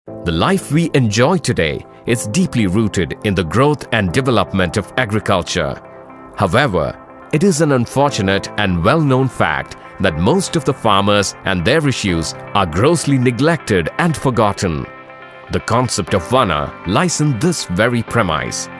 The life we enjoy today is deeply rooted in the growth and development of agriculture. However, it is an unfortunate and well-known fact that most of the farmers and their issues are grossly neglected and forgotten. The concept of Vana lies in this very premise.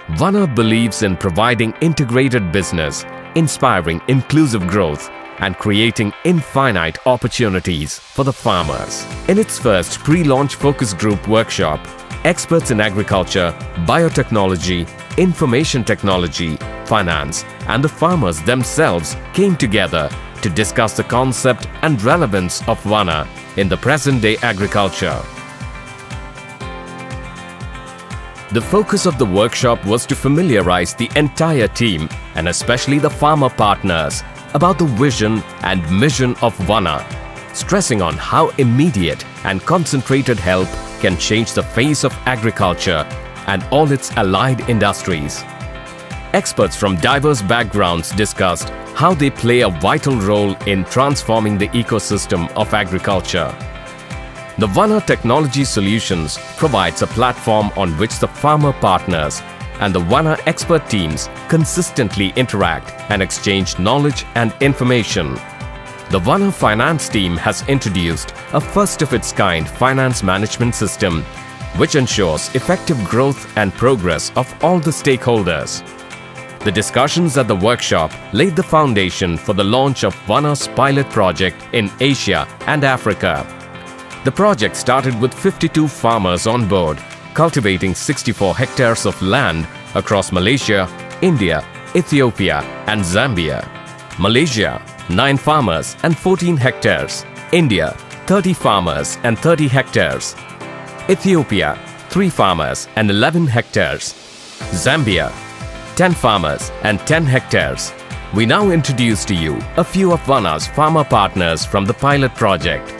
Vana believes in providing integrated business, inspiring inclusive growth, and creating infinite opportunities for the farmers. In its first pre-launch focus group workshop, experts in agriculture, biotechnology, information technology, finance, and the farmers themselves came together to discuss the concept and relevance of Vana in the present-day agriculture. The focus of the workshop was to familiarize the entire team and especially the farmer partners about the vision and mission of Vana, stressing on how immediate and concentrated help can change the face of agriculture and all its allied industries. Experts from diverse backgrounds discussed how they play a vital role in transforming the ecosystem of agriculture. The Vana Technology Solutions provides a platform on which the farmer partners and the Vana expert teams consistently interact and exchange knowledge and information. The Vana finance team has introduced a first-of-its-kind finance management system which ensures effective growth and progress of all the stakeholders. The discussions at the workshop laid the foundation for the launch of Vana's pilot project in Asia and Africa. The project started with 52 farmers on board, cultivating 64 hectares of land across Malaysia, India, Ethiopia, and Zambia. Malaysia, 9 farmers and 14 hectares. India, 30 farmers and 30 hectares. Ethiopia, 3 farmers and 11 hectares. Zambia, 10 farmers and 10 hectares. We now introduce to you a few of Vana's farmer partners from the pilot project.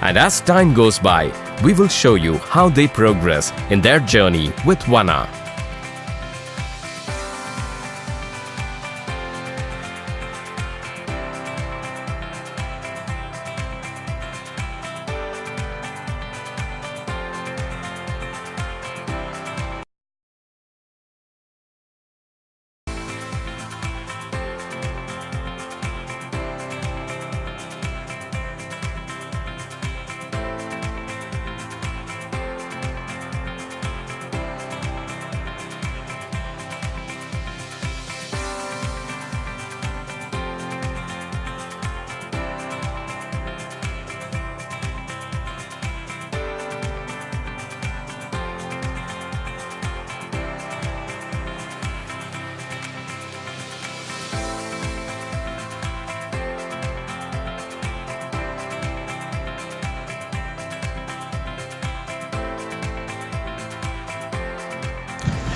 And as time goes by, we will show you how they progress in their journey with Vana.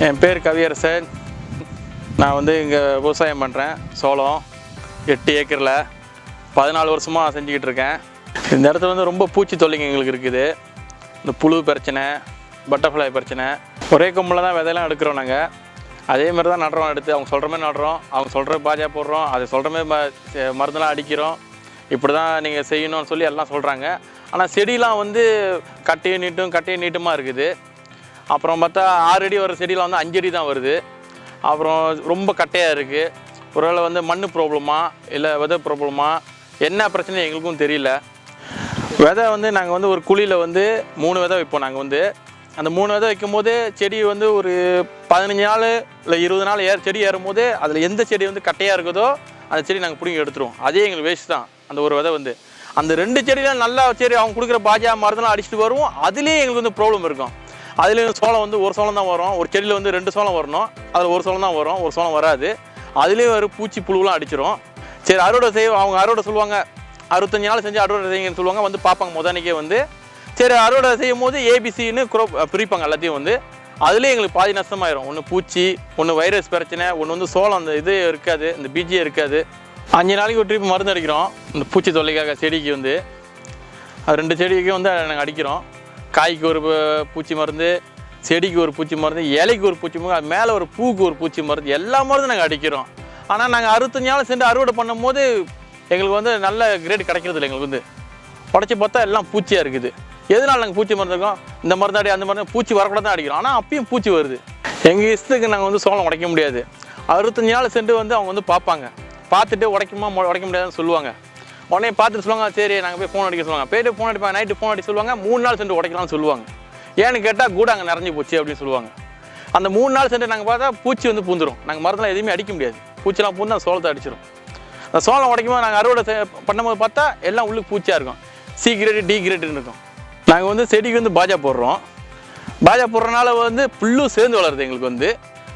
என் பேர் கவியரசன். நான் இங்கே விவசாயம் பண்ணுறேன். சோளம் 8 ஏக்கரில் 14 வருஷமாக செஞ்சுக்கிட்டு இருக்கேன். இந்த இடத்துல ரொம்ப பூச்சி தொல்லைங்க எங்களுக்கு இருக்குது. இந்த புழு பிரச்சனை, பட்டர்ஃப்ளை பிரச்சனை. ஒரே கொம்பில் தான் விதையெல்லாம் எடுக்கிறோம் நாங்கள். அதே மாதிரி தான் நடுறோம். எடுத்து அவங்க சொல்கிற மாதிரி நடுறோம், அவங்க சொல்கிற பாஜா போடுறோம், அதை சொல்கிற மாதிரி மருந்தெல்லாம் அடிக்கிறோம். இப்படி தான் நீங்கள் செய்யணும்னு சொல்லி எல்லாம் சொல்கிறாங்க. ஆனால் செடியெலாம் கட்டையும் நீட்டுமாக இருக்குது. அப்புறம் பார்த்தா 6 அடி வர செடியில் 5 அடி தான் வருது. அப்புறம் ரொம்ப கட்டையாக இருக்குது. ஒருவேளை மண் ப்ராப்ளமா இல்லை விதை ப்ராப்ளமா என்ன பிரச்சனை எங்களுக்கும் தெரியல. விதை நாங்கள் ஒரு குழியில் 3 விதை வைப்போம். நாங்கள் அந்த 3 விதை வைக்கும்போது செடி ஒரு 15 நாள் இல்லை 20 நாள் செடி ஏறும்போது அதில் எந்த செடி கட்டையாக இருக்குதோ அந்த செடி நாங்கள் பிடிங்கி எடுத்துருவோம். அதே எங்களுக்கு வேஸ்ட் தான். அந்த ஒரு விதை அந்த 2 செடியில் நல்லா சரி அவங்க கொடுக்குற பாஜா மருந்தெல்லாம் அடிச்சுட்டு வருவோம். அதுலேயே எங்களுக்கு ப்ராப்ளம் இருக்கும். அதுலேயும் சோளம் ஒரு சோளம் தான் வரும். ஒரு செடியில் 2 சோளம் வரணும், அதில் ஒரு சோளம் தான் வரும், ஒரு சோளம் வராது. அதுலேயும் ஒரு பூச்சி புழுலாம் அடிச்சிடும். சரி அறுவடை அவங்க அறுவடை சொல்லுவாங்க, 65 நாள் செஞ்சு அறுவடை செய்யுங்கன்னு சொல்லுவாங்க. பார்ப்பாங்க முதன்னைக்கே சரி அறுவடை செய்யும் போது ஏபிசின்னு பிரிப்பாங்க எல்லாத்தையும். அதுலேயே எங்களுக்கு பாதி நஷ்டமாயிரும். ஒன்று பூச்சி, ஒன்று வைரஸ் பிரச்சனை, ஒன்று சோளம் அந்த இது இருக்காது, இந்த பீஜே இருக்காது. 5 நாளைக்கு ஒரு ட்ரிப் மருந்து அடிக்கிறோம் இந்த பூச்சி தொல்லைக்காக. செடிக்கு அது 2 செடிக்கு நாங்கள் அடிக்கிறோம். காய்க்கு ஒரு பூச்சி மருந்து, செடிக்கு ஒரு பூச்சி மருந்து, இலைக்கு ஒரு பூச்சி மருந்து, அது மேலே ஒரு பூக்கு ஒரு பூச்சி மருந்து, எல்லா மருந்தும் நாங்கள் அடிக்கிறோம். ஆனால் நாங்கள் 65 நாள் சென்று அறுவடை பண்ணும்போது எங்களுக்கு வந்து நல்ல கிரேட் கிடைக்கிறது இல்லை. எங்களுக்கு வந்து உடச்சி பார்த்தா எல்லாம் பூச்சியாக இருக்குது. எதனால நாங்கள் பூச்சி மருந்து இருக்கோம், இந்த மருந்து அடி அந்த மருந்து பூச்சி வரக்கூட தான் அடிக்கிறோம். ஆனால் அப்பயும் பூச்சி வருது. எங்கள் இஷ்டத்துக்கு நாங்கள் வந்து சோளம் உடைக்க முடியாது. 65 நாள் சென்று வந்து அவங்க வந்து பார்ப்பாங்க. பார்த்துட்டு உடைக்க முடியாதுன்னு சொல்லுவாங்க. உடனே பார்த்துட்டு சொல்லுவாங்க, சரி நாங்கள் போய் ஃபோன் அடிக்க சொல்லுவாங்க. போய்ட்டு ஃபோன் அடிப்பாங்க, நைட்டு ஃபோன் அடிக்க சொல்லுவாங்க. 3 நாள் சென்று உடைக்கலாம்னு சொல்லுவாங்க. ஏன்னு கேட்டால் கூட அங்கே நிறைஞ்சி போச்சு அப்படின்னு சொல்லுவாங்க. அந்த 3 நாள் சென்று நாங்கள் பார்த்தா பூச்சி வந்து பூந்துடும். நாங்கள் மருந்தெல்லாம் எதுவுமே அடிக்க முடியாது. பூச்சிலாம் பூந்து அந்த சோளத்தை அடிச்சிடும். அந்த சோளம் உடைக்கும்போது நாங்கள் அறுவடை பண்ணும்போது பார்த்தா எல்லாம் உள்ளுக்கு பூச்சியாக இருக்கும். சி கிரேடு டி கிரேடுன்னு இருக்கும். நாங்கள் வந்து செடிக்கு வந்து பாஜா போடுறோம். பாஜா போடுறதுனால வந்து புல்லும் சேர்ந்து வளருது. எங்களுக்கு வந்து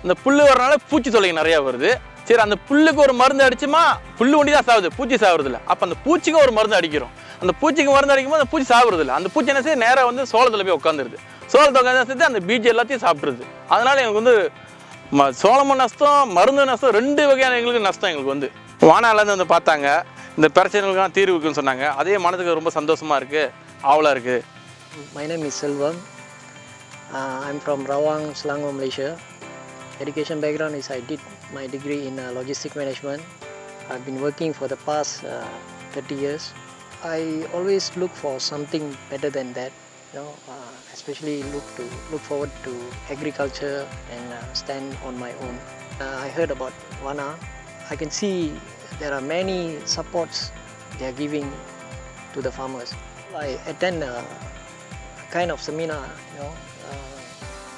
அந்த புல் வரனால பூச்சி தொல்லைங்க நிறையா வருது. சரி, அந்த புல்லுக்கு ஒரு மருந்து அடிச்சுமா புல் ஒண்டி தான் சாகுது, பூச்சி சாகுறது இல்லை. அப்போ அந்த பூச்சிக்கு ஒரு மருந்து அடிக்கிறோம். அந்த பூச்சிக்கு மருந்து அடிக்கும்போது அந்த பூச்சி சாகுறது இல்லை. அந்த பூச்சி என்ன செய்ய நேராக வந்து சோளத்தில் போய் உட்காந்துருது. சோளத்தை உட்காந்து அந்த பீஜ் எல்லாத்தையும் சாப்பிட்ருது. அதனால எங்களுக்கு வந்து சோளமும் நஷ்டம், மருந்து நஷ்டம், 2 வகையான எங்களுக்கு நஷ்டம். எங்களுக்கு வந்து வானாலேருந்து வந்து பார்த்தாங்க, இந்த பிரச்சனைகளுக்கெல்லாம் தீர்வு இருக்குன்னு சொன்னாங்க. அதே மனதுக்கு ரொம்ப சந்தோஷமாக இருக்குது, ஆவலாக இருக்குது. My name is Selvam. I'm from Rawang, Selangor, Malaysia. Education background is I did my degree in logistic management. I've been working for the past 30 years. I always look for something better than that, you know, especially look forward to agriculture and stand on my own. I heard about Vana. I can see there are many supports they are giving to the farmers. I attend kind of seminar, you know,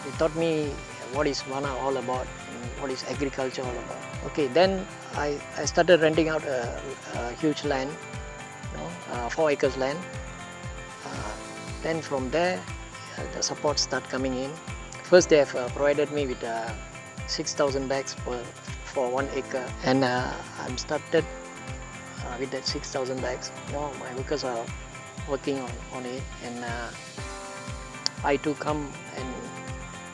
they taught me what is Vana all about, what is agriculture all about. Okay, then I started renting out a huge land, you know, 4 acres land. Then from there, the support start coming in. First, they have provided me with 6,000 bags for 1 acre, and I'm started with that 6,000 bags. You know, my workers are working on it, and I too come and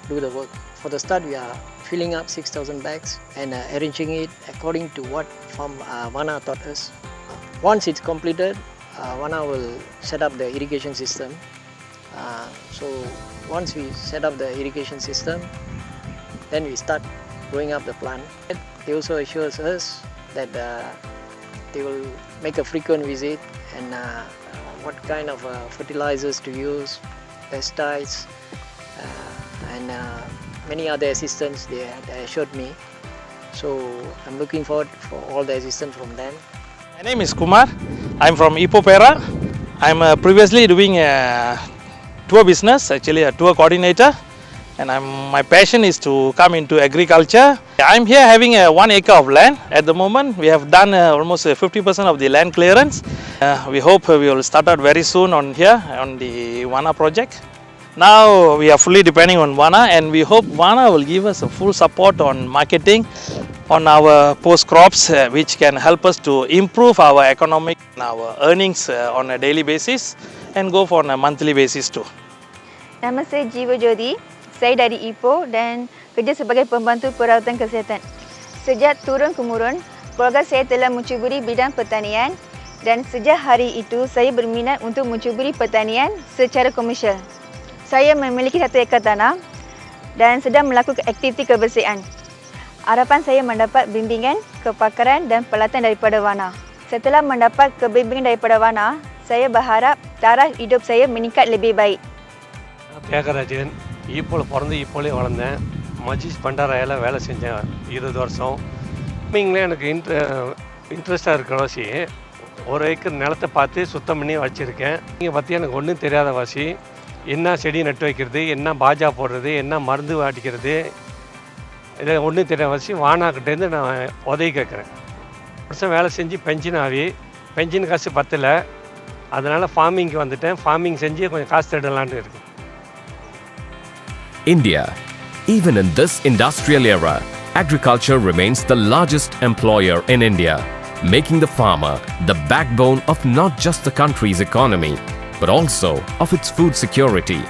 do the work. For the start, we are filling up 6,000 bags and arranging it according to what Vana taught us. Once it's completed, Vana will set up the irrigation system. So once we set up the irrigation system, then we start growing up the plant. They also assure us that they will make a frequent visit and what kind of fertilizers to use, pesticides, and many other assistance they assured me. So I'm looking forward for all the assistance from them. My name is Kumar. I'm from Ipopera. I'm previously doing a tour business, actually a tour coordinator, and my passion is to come into agriculture. I'm here having a 1 acre of land. At the moment, we have done almost 50% of the land clearance. We hope we will start out very soon on here on the Vana project. Now we are fully depending on Vana, and we hope Vana will give us a full support on marketing, on our post crops, which can help us to improve our economic, our earnings on a daily basis, and go for on a monthly basis too. Nama saya Jiwa Jodi. Saya dari Ipoh dan kerja sebagai pembantu perawatan kesihatan. Sejak turun-temurun, keluarga saya telah mencuburi bidang pertanian dan sejak hari itu saya berminat untuk mencuburi pertanian secara komersial. Saya memiliki 1 ekar tanah dan sedang melakukan aktiviti kebersihan. Harapan saya mendapat bimbingan, kepakaran dan pelatihan daripada Vana. Setelah mendapat kebimbingan daripada Vana, saya berharap taraf hidup saya meningkat lebih baik. Thiagarajan. ஈப்போவில் பிறந்து ஈப்போலே வளர்ந்தேன். மஜீஸ் பண்டாராயில் வேலை செஞ்சேன் 20 வருஷம். மீங்களே எனக்கு இன்ட்ரெஸ்டாக இருக்கிற வாசி 1 acre நிலத்தை பார்த்து சுத்தம் பண்ணி வச்சுருக்கேன். நீங்கள் பற்றி எனக்கு ஒன்றும் தெரியாத வாசி, என்ன செடி நட்டு வைக்கிறது, என்ன பாஜா போடுறது, என்ன மருந்து அடிக்கிறது, இதை ஒன்றும் தெரியாத வாசி வானாக்கிட்டேருந்து நான் உதவி கேட்குறேன். வருஷம் வேலை செஞ்சு பென்ஷன் ஆகி பென்ஷன் காசு பத்தலை, அதனால் ஃபார்மிங்க்கு வந்துட்டேன். ஃபார்மிங் செஞ்சு கொஞ்சம் காசு தேடலான்னு இருக்கேன். India. Even in this industrial era, agriculture remains the largest employer in India, making the farmer the backbone of not just the country's economy, but also of its food security.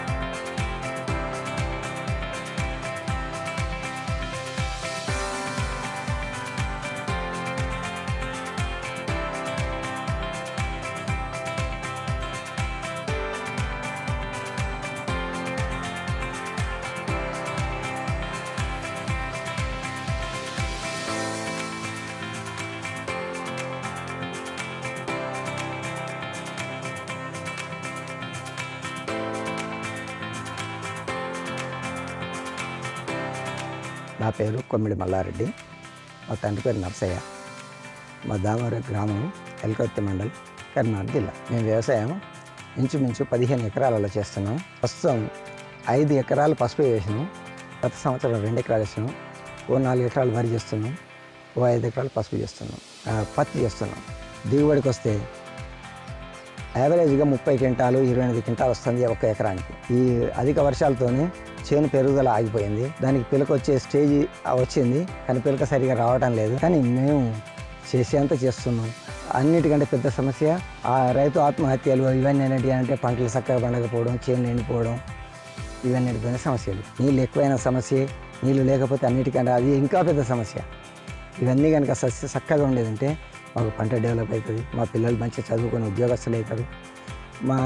నా పేరు కొమ్మిడి మల్లారెడ్డి, మా తండ్రి పేరు నర్సయ్య. మా దామర గ్రామం ఎల్కత్తి మండల్, కరీంనగర్ జిల్లా. మేము వ్యవసాయం ఇంచుమించు 15 ఎకరాలలో చేస్తున్నాం. ప్రస్తుతం 5 ఎకరాలు పసుపు వేసినాం. గత సంవత్సరం 2 ఎకరాలు వేసినాం. ఓ 4 ఎకరాలు వరి చేస్తున్నాం. ఓ 5 ఎకరాలు పసుపు చేస్తున్నాం. పత్తి చేస్తున్నాం. దిగుబడికి వస్తే యావరేజ్గా 30 క్వింటాలు 28 క్వింటాలు వస్తుంది ఒక ఎకరానికి. ఈ అధిక వర్షాలతోనే చేను పెరుగుదల ఆగిపోయింది. దానికి పిలక వచ్చే స్టేజ్ వచ్చింది, కానీ పిలక సరిగా రావడం లేదు. కానీ మేము చేసేంత చేస్తున్నాం. అన్నిటికంటే పెద్ద సమస్య ఆ రైతు ఆత్మహత్యలు ఇవన్నీ ఏంటి అంటే పంటలు చక్కగా పండకపోవడం, చేనులు ఎండిపోవడం, ఇవన్నీ పెద్ద సమస్యలు. నీళ్ళు ఎక్కువైన సమస్య, నీళ్ళు లేకపోతే అన్నిటికంటే అది ఇంకా పెద్ద సమస్య. ఇవన్నీ కనుక చక్కగా ఉండేదంటే మాకు పంట డెవలప్ అవుతుంది, మా పిల్లలు మంచిగా చదువుకొని ఉద్యోగస్తులు అవుతారు, మా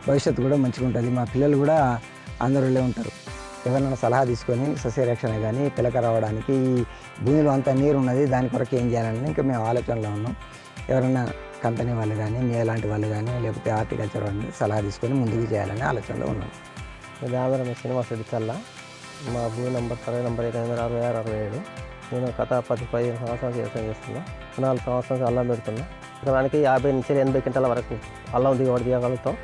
భవిష్యత్తు కూడా మంచిగా ఉంటుంది. మా పిల్లలు కూడా అందరిలో ఉంటారు. ఎవరైనా సలహా తీసుకొని సస్యరక్షణ కానీ పిలక రావడానికి ఈ భూమిలో అంతా నీరు ఉన్నది, దాని కొరకు ఏం చేయాలని ఇంకా మేము ఆలోచనలో ఉన్నాం. ఎవరైనా కంపెనీ వాళ్ళు కానీ మేలాంటి వాళ్ళు కానీ లేకపోతే హార్టికల్చర్ వాళ్ళని సలహా తీసుకొని ముందుకు చేయాలని ఆలోచనలో ఉన్నాం. దామర శ్రీనివాస్ రెడ్డి చల్ల, మా భూ నంబర్ 286667. నేను గత 10-15 సంవత్సరాలు వ్యవసాయం చేస్తున్నా. 4 సంవత్సరాలు అల్లం పెడుతున్నా. ఎకరానికి 50 నుంచి 80 క్వింటాల వరకు అల్లం దిగుబడి తీయగలుగుతాం.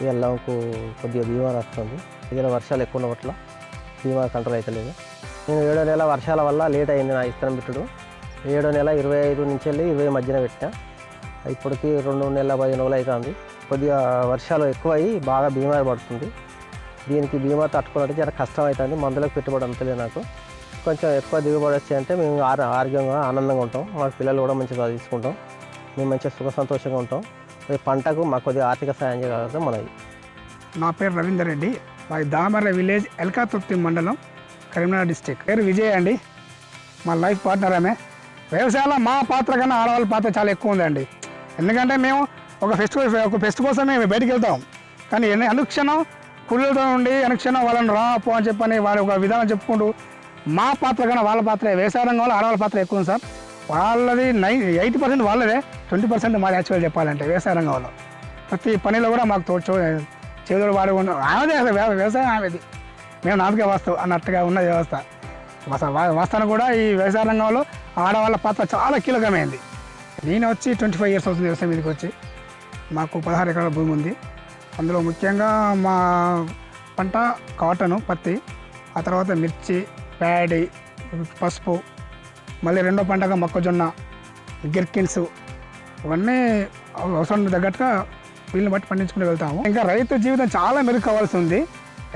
ఈ అల్లంకు కొద్దిగా బీమా వస్తుంది. ఇలా వర్షాలు ఎక్కువ ఉండవట్ల బీమా కంట్రోల్ అవుతలేదు. నేను 7వ నెల వర్షాల వల్ల లేట్ అయింది నా ఇత్తనం పెట్టుడు. 7వ నెల 25 నుంచి వెళ్ళి 20 మధ్యన పెట్టా. ఇప్పటికి 2 నెలల 15 రోజులు అవుతుంది. కొద్దిగా వర్షాలు ఎక్కువయ్యి బాగా బీమా పడుతుంది. దీనికి బీమా తట్టుకున్నట్టు చాలా కష్టం అవుతుంది. మందులకు పెట్టుబడి అంతలేదు. నాకు కొంచెం ఎక్కువ దిగుబడి వచ్చాయంటే మేము ఆరోగ్యంగా ఆనందంగా ఉంటాం. మా పిల్లలు కూడా మంచిగా తీసుకుంటాం. మేము మంచిగా సుఖ సంతోషంగా ఉంటాం. పంటకు మాకు కొద్దిగా ఆర్థిక సాయం చేయగలుగుతాం మనది. నా పేరు రవీందర్ రెడ్డి, మాది దామర విలేజ్ ఎల్కాతుర్తి మండలం, కరీంనగర్ డిస్టిక్. పేరు విజయ్ అండి. మా లైఫ్ పార్ట్నర్ ఆమె. వ్యవసాయంలో మా పాత్ర కన్నా ఆడవాళ్ళ పాత్ర చాలా ఎక్కువ ఉందండి. ఎందుకంటే మేము ఒక ఫెస్ట్ కోసం మేము బయటికి వెళ్తాం, కానీ అనుక్షణం కూలీలతో ఉండి అనుక్షణం వాళ్ళని పో అని చెప్పని వాళ్ళ ఒక విధానం చెప్పుకుంటూ మా పాత్ర కన్నా వాళ్ళ పాత్ర, వ్యవసాయ రంగంలో ఆడవాళ్ళ పాత్ర ఎక్కువ ఉంది సార్. వాళ్ళది 80% వాళ్ళదే, 20% మాది యాక్చువల్ చెప్పాలంటే వ్యవసాయ రంగంలో. ప్రతి పనిలో కూడా మాకు చేదులు వాడి ఉన్న ఆమెదే, అసలు వ్యవసాయం ఆమెది, మేము నామకే వాస్తవం అన్నట్టుగా ఉన్న వ్యవస్థ. వాస్తవం కూడా ఈ వ్యవసాయ రంగంలో ఆడవాళ్ళ పాత్ర చాలా కీలకమైంది. నేను వచ్చి 25 years అవుతుంది వ్యవసాయం మీదకి వచ్చి. మాకు 16 ఎకరాల భూమి ఉంది. అందులో ముఖ్యంగా మా పంట కాటను, పత్తి, ఆ తర్వాత మిర్చి, ప్యాడీ, పసుపు, మళ్ళీ రెండో పంటగా మొక్కజొన్న, గిర్కిన్స్, ఇవన్నీ అవసరం తగ్గట్టుగా వీళ్ళని బట్టి పండించుకుంటూ వెళ్తాము. ఇంకా రైతు జీవితం చాలా మెరుగు కావాల్సి ఉంది.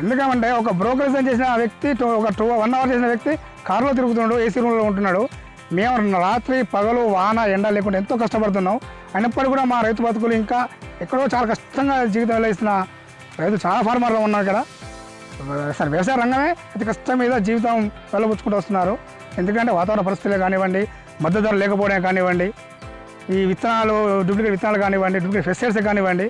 ఎందుకంటే ఒక బ్రోకరేజ్ చేసిన వ్యక్తి, ఒక 1 hour చేసిన వ్యక్తి కారులో తిరుగుతున్నాడు, ఏసీ రూమ్లో ఉంటున్నాడు. మేము రాత్రి పగలు వాన ఎండ లేకుండా ఎంతో కష్టపడుతున్నాం. అయినప్పటికీ కూడా మా రైతు బతుకులు ఇంకా ఎక్కడో చాలా కష్టంగా జీవితం వెళ్ళిస్తున్న రైతు చాలా ఫార్మర్లు ఉన్నారు కదా. అసలు వ్యవసాయ రంగమే అతి కష్టం మీద జీవితం వెళ్ళబుచ్చుకుంటూ వస్తున్నారు. ఎందుకంటే వాతావరణ పరిస్థితులే కానివ్వండి, మద్దతు ధర లేకపోవడమే కానివ్వండి, ఈ విత్తనాలు డూప్లికేట్ విత్తనాలు కానివ్వండి, డూప్లికేట్ పెస్టిసైడ్స్ కానివ్వండి,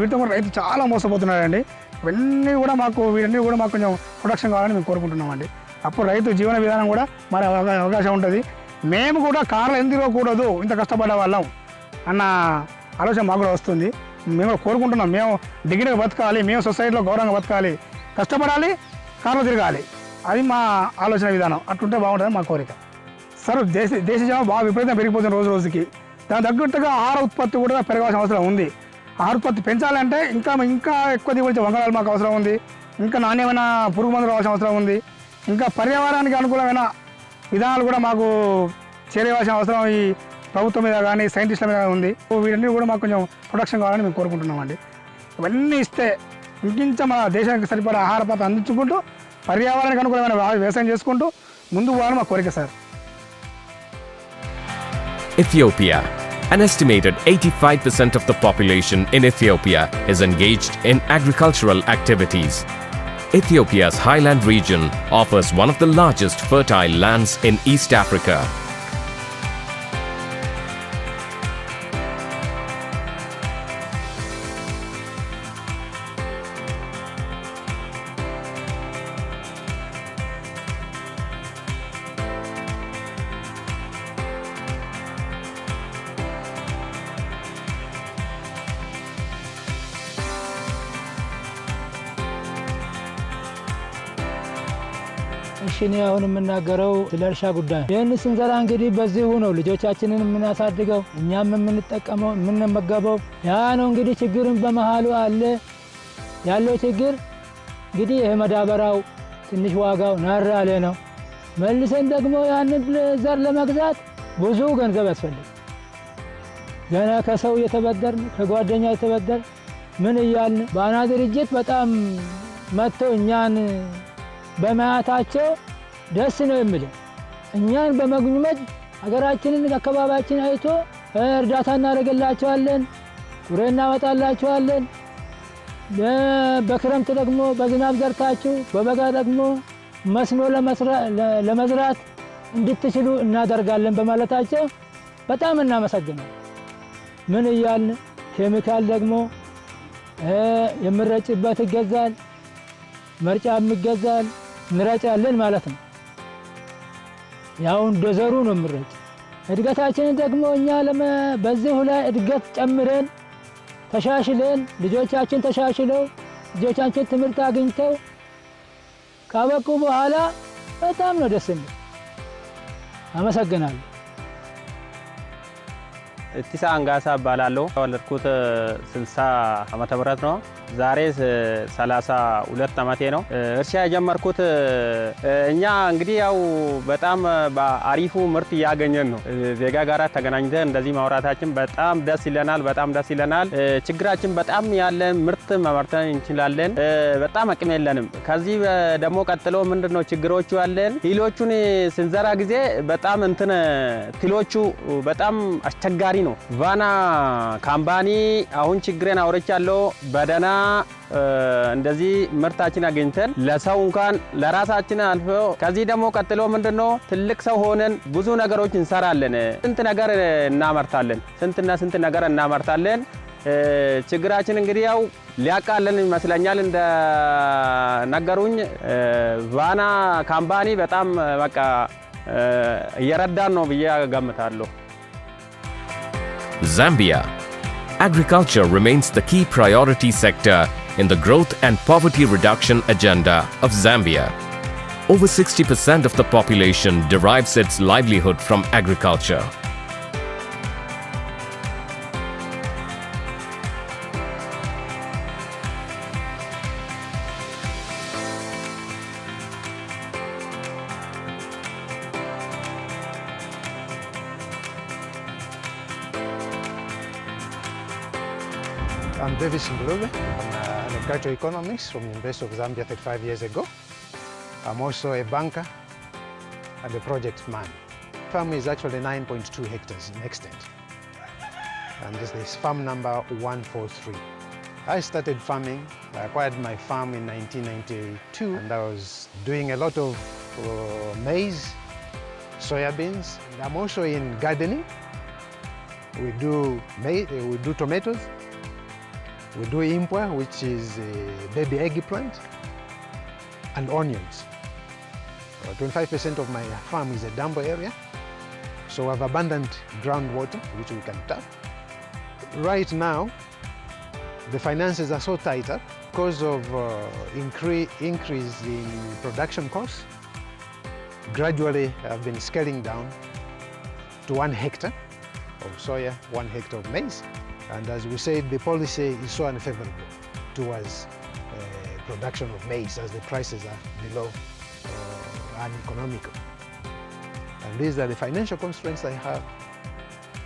వీటితో కూడా రైతు చాలా మోసపోతున్నాడండి. వీటన్నీ కూడా మాకు కొంచెం ప్రొడక్షన్ కావాలని మేము కోరుకుంటున్నామండి. అప్పుడు రైతు జీవన విధానం కూడా మరి అవకాశం ఉంటుంది. మేము కూడా కార్లు ఎందుకు తిరగకూడదు, ఇంత కష్టపడే వాళ్ళం అన్న ఆలోచన మాకు కూడా వస్తుంది. మేము కూడా కోరుకుంటున్నాం, మేము డిగ్రీగా బతకాలి, మేము సొసైటీలో గౌరవంగా బతకాలి, కష్టపడాలి, కార్లు తిరగాలి. అది మా ఆలోచన విధానం. అట్లుంటే బాగుంటుంది మా కోరిక. సార్ దేశ జనాభా బాగా విపరీతంగా పెరిగిపోతుంది రోజు రోజుకి. దాని తగ్గట్టుగా ఆహార ఉత్పత్తి కూడా పెరగాల్సిన అవసరం ఉంది. ఆహార ఉత్పత్తి పెంచాలంటే ఇంకా ఎక్కువ దిగుబడి వంగడాలు మాకు అవసరం ఉంది. ఇంకా నాణ్యమైన పురుగు మందులు రావాల్సిన అవసరం ఉంది. ఇంకా పర్యావరణానికి అనుకూలమైన విధానాలు కూడా మాకు చేరవలసిన అవసరం ఈ ప్రభుత్వం మీద కానీ సైంటిస్టుల మీద ఉంది. వీటన్ని కూడా మాకు కొంచెం ప్రొడక్షన్ కావాలని మేము కోరుకుంటున్నామండి. ఇవన్నీ ఇస్తే ఇంకింత మన దేశానికి సరిపడా ఆహార పదార్థాలు అందించుకుంటూ పర్యావరణానికి అనుకూలమైన వ్యవసాయం చేసుకుంటూ ముందుకు పోవాలని మా కోరిక sir. Ethiopia. An estimated 85% of the population in Ethiopia is engaged in agricultural activities. Ethiopia's highland region offers one of the largest fertile lands in East Africa. እሺ እኔ አሁን የምናገረው ስለ እርሻ ጉዳይ ይህን ስንዘራ እንግዲህ በዚሁ ነው ልጆቻችንን የምናሳድገው እኛም የምንጠቀመው የምንመገበው ያ ነው እንግዲህ ችግርን በመሃሉ አለ ያለው ችግር እንግዲህ ይሄ መዳበራው ትንሽ ዋጋው ናር ያለ ነው መልሰን ደግሞ ያንን ዘር ለመግዛት ብዙ ገንዘብ ያስፈልጋል ገና ከሰው የተበደርን ከጓደኛ የተበደር ምን እያልን ባና ድርጅት በጣም መጥቶ እኛን በማያታቸው ደስ ነው የሚለው እኛን በመግኘት ሀገራችንን አካባቢያችን አይቶ እርዳታ እናደርግላቸዋለን ቁሬ እናመጣላቸዋለን በክረምት ደግሞ በዝናብ ዘርታችሁ በበጋ ደግሞ መስኖ ለመዝራት እንድትችሉ እናደርጋለን በማለታቸው በጣም እናመሰግናለን ምን እያልን ኬሚካል ደግሞ የምረጭበት ይገዛል መርጫም ይገዛል እንረጫለን ማለት ነው ያው እንደዘሩ ነው ምረጭ እድገታችንን ደግሞ እኛ በዚህ ላይ እድገት ጨምረን ተሻሽለን ልጆቻችን ተሻሽለው ልጆቻችን ትምህርት አግኝተው ካበቁ በኋላ በጣም ነው ደስ የሚል አመሰግናለሁ እቲሳ አንጋሳ ባላለው ወለድኩት 60 ዓመተ ምህረት ነው ዛሬ 32 ዓመቴ ነው እርሻ የጀመርኩት እኛ እንግዲህ ያው በጣም በአሪፉ ምርት ያገኘን ነው ዜጋ ጋራ ተገናኝተን እንደዚህ ማውራታችን በጣም ደስ ይለናል ችግራችን በጣም ያለ ምርት ማምረትን እንችላለን በጣም አቅም የለንም ከዚህ ደግሞ ቀጥሎ ምንድነው ችግሮቹ ያለን ሂሎቹን ስንዘራ ጊዜ በጣም ቲሎቹ በጣም አስቸጋሪ ነው ቫና ካምፓኒ አሁን ችግሬን አውርቻለሁ በደና እንደዚህ ምርታችን አገኝተን ለሰው እንኳን ለራሳችን አልፎ ከዚህ ደግሞ ቀጥሎ ምንድነው ትልቅ ሰው ሆነን ብዙ ነገሮች እንሰራለን ስንት ነገር እናመርታለን ችግራችን እንግዲህ ያው ሊያቃለን ይመስለኛል እንደ ነገሩኝ ቫና ካምፓኒ በጣም በቃ እየረዳን ነው ብዬ ገምታለሁ Zambia. Agriculture remains the key priority sector in the growth and poverty reduction agenda of Zambia. Over 60% of the population derives its livelihood from agriculture. I'm Davis Mblube. I'm an agricultural economist from the University of Zambia 35 years ago. I'm also a banker and a project man. The farm is actually 9.2 hectares in extent. And this is farm number 143. I started farming. I acquired my farm in 1992 and I was doing a lot of maize, soybeans. And I'm also in gardening. We do tomatoes. We do impwa, which is a baby eggplant, and onions. 25% of my farm is a Dambo area, so we have abundant groundwater, which we can tap. Right now, the finances are so tighter because of increase in production costs. Gradually, I've been scaling down to 1 hectare of soya, 1 hectare of maize. And as we said, the policy is so unfavorable towards production of maize as the prices are below uneconomical. And these are the financial constraints I have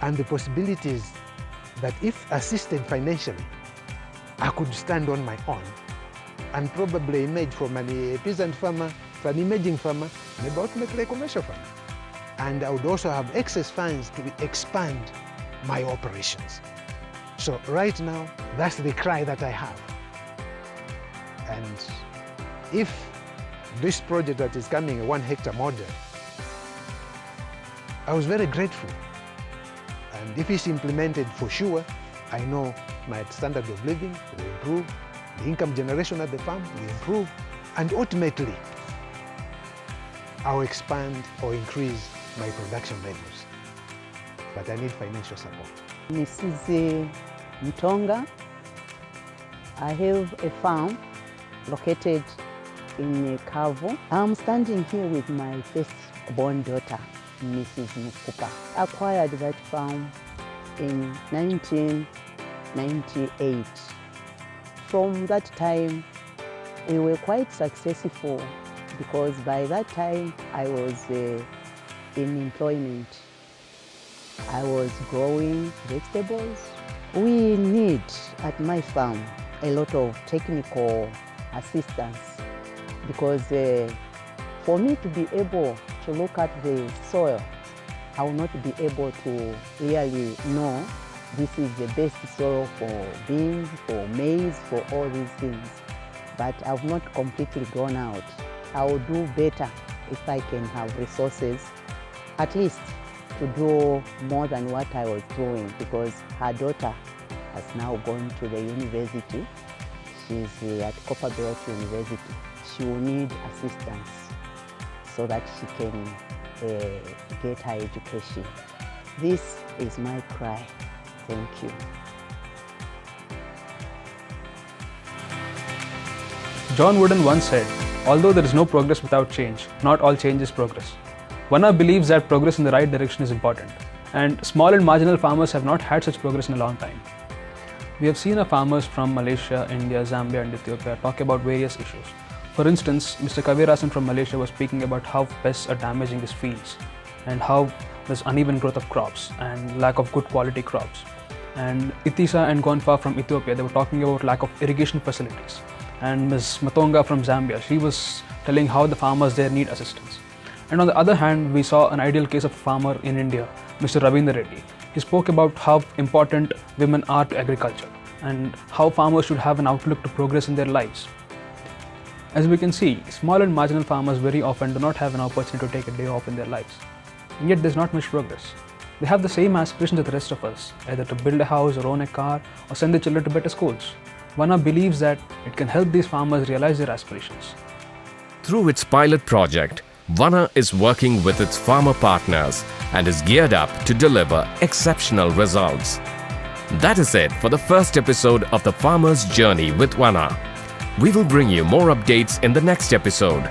and the possibilities that if assisted financially, I could stand on my own and probably emerge from a peasant farmer to an emerging farmer and ultimately a commercial farmer. And I would also have excess funds to expand my operations. So right now, that's the cry that I have. And if this project that is coming, a 1 hectare model, I was very grateful. And if it's implemented for sure, I know my standard of living will improve, the income generation at the farm will improve, and ultimately, I'll expand or increase my production levels. But I need financial support. Mrs. Mtonga. I have a farm located in Kavu. I'm standing here with my first-born daughter, Mrs. Mukupa. Acquired that farm in 1998. From that time, we were quite successful because by that time I was in employment. I was growing vegetables. We need at my farm a lot of technical assistance because for me to be able to look at the soil, I will not be able to really know this is the best soil for beans, for maize, for all these things. But I've not completely gone out. I will do better if I can have resources, at least to do more than what I was doing, because her daughter has now gone to the university. She's at Copperbelt University. She will need assistance so that she can get her education. This is my cry. Thank you. John Wooden once said, "Although there is no progress without change, not all change is progress." Vana believes that progress in the right direction is important, and small and marginal farmers have not had such progress in a long time. We have seen our farmers from Malaysia, India, Zambia and Ethiopia talk about various issues. For instance, Mr. Kavirasan from Malaysia was speaking about how pests are damaging his fields and how there's uneven growth of crops and lack of good quality crops. And Itisa and Gonfa from Ethiopia, they were talking about lack of irrigation facilities. And Ms. Matonga from Zambia, she was telling how the farmers there need assistance. And on the other hand, we saw an ideal case of a farmer in India, Mr. Ravindra Reddy. He spoke about how important women are to agriculture and how farmers should have an outlook to progress in their lives. As we can see, small and marginal farmers very often do not have an opportunity to take a day off in their lives. And yet there's not much progress. They have the same aspirations as the rest of us, either to build a house or own a car or send their children to better schools. Vana believes that it can help these farmers realize their aspirations. Through its pilot project, Vana is working with its farmer partners and is geared up to deliver exceptional results. That is it for the first episode of The Farmer's Journey with Vana. We will bring you more updates in the next episode.